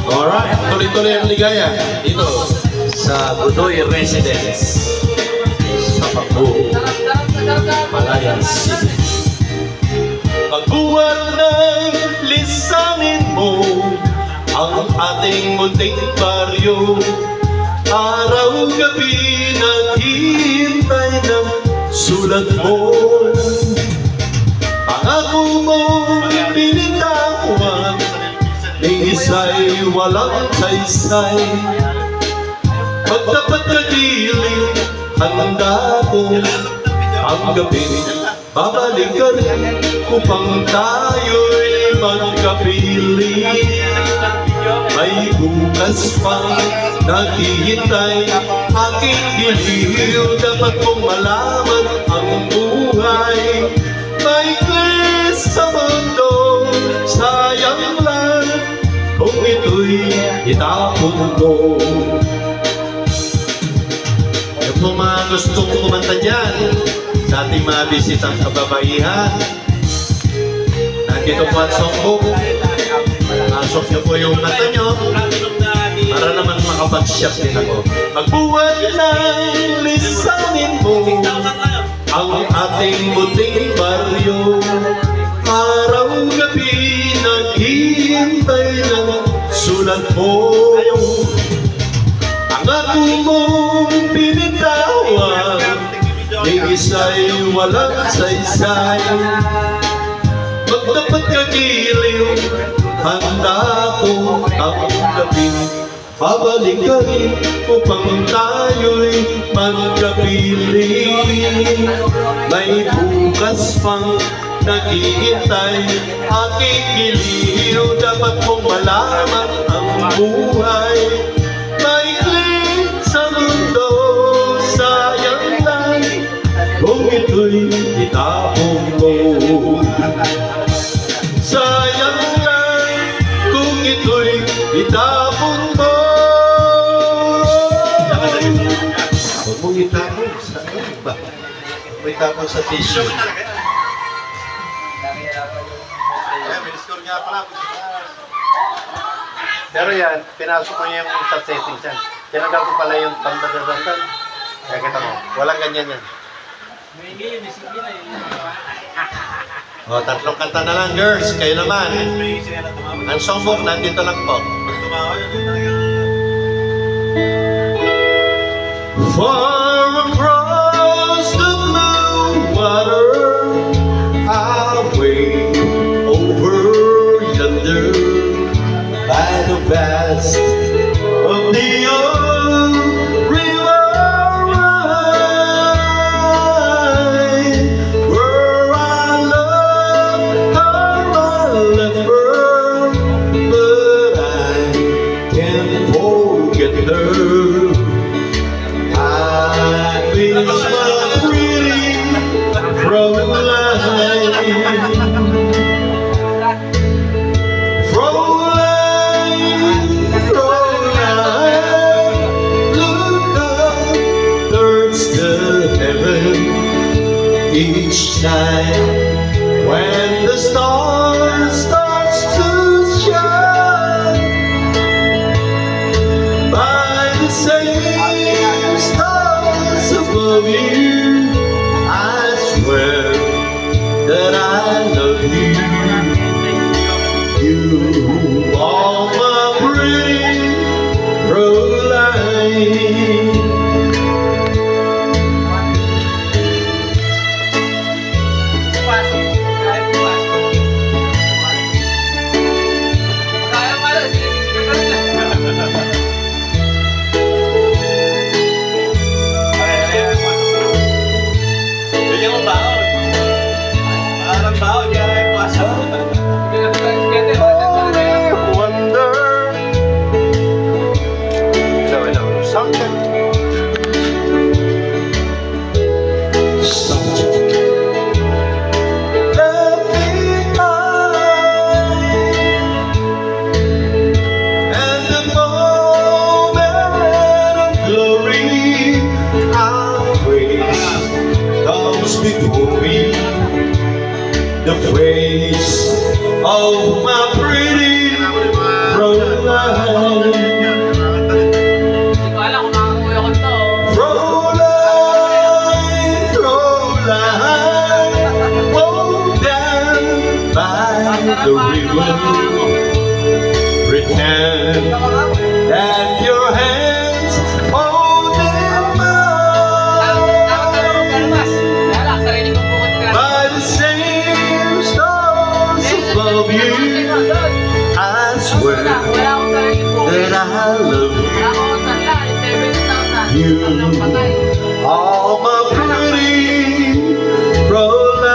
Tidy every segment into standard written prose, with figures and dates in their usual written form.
Alright, tuloy-tuloy ang ligaya dito sa Godoy Residence sa Pagbuo, Palayan City. Pagbuwan ng lisanin mo ang ating munting baryo, araw-gabi naghihintay ng sulat mo. Pangako mo binitawan, may isa'y walang saysay. Magtapat ka giling, handa ko ang gabi. Babalik ka rin upang tayo'y magkapiling. May bukas pang naghihintay, aking giliw. Dapat mong malaman ang buhay maikli sa mundo. Sayang lang kung ito'y itapon mo. Yung po mga gustong kumanta dyan sa ating mga bisitang kababaihan, nandito po at songbook. Pasok niyo po yung kanta nyo para naman makapag-shop din ako. Magbuwan ng lisanin mo ang ating buting baryo, araw-gabi naghihintay ng sulat mo. Ang ako mong binitawan, may isa'y walang saysay. Magtapat ka giliw, handa ko ang gabi. Babalik ka rin upang tayo'y magkapiling. May bukas pang naghihintay, aking giliw. Dapat mong malaman ang buhay maikli sa mundo. Sayang lang kung ito'y itapon mo. Sayang lang kung ito'y itapon mo. Huwag mong itapon sa iba. Huwag mong itapon sa tissue. Pero yan, pinasok ko yung sa settings yan. Tinanggal ko pala yung tanda-tanda. Kaya kita mo, walang ganyan yan. O, tatlong kanta na lang, girls. Kayo naman. Ang songbook, nandito lang po. Far across the blue water, I wait over yonder by the vast of the old river Rhine, where I love her, I left her, but I can't forget her. I miss my pretty Fräulein. Each night when the star starts to shine, by the same stars above you, I swear that I love you. You are my pretty Fräulein. Something the river. Pretend that your hands hold in mine. By the same stars above you, I swear that I love you. You are my pretty Roland.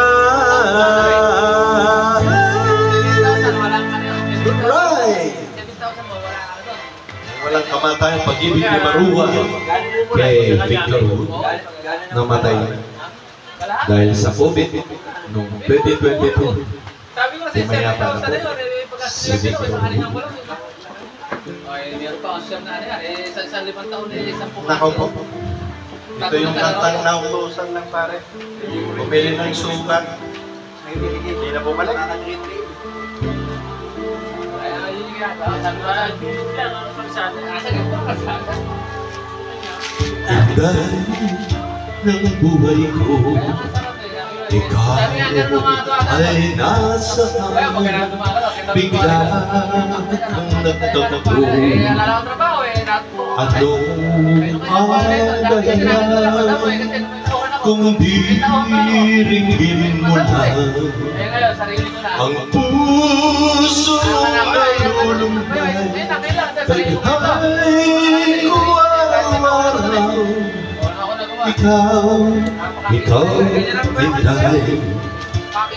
Right. Walang kamatayang pag-ibig ni Maruha kay Victor namatay dahil sa COVID noong 2022. Tumaya pa na po si Victor. Nako po. Ito yung kantang nautusan lang pare. Bumili ng sukat. Hindi na bumalik. Inday ng buhay ko, ikaw ay nasa amin. Bigla kang nagtagpo. Anong dahilan kung di ringgin mo lang ang puso ay lulumbay. Taghay ko araw-araw, ikaw, Inday,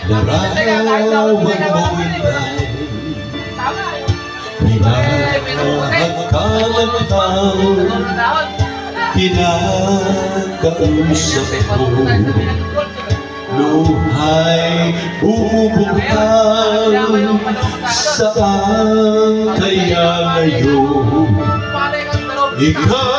larawan mo Inday. Pinagkakalantaw, kinakausap ko, luhay bumubugtaw, saan kaya ngayon? Ikaw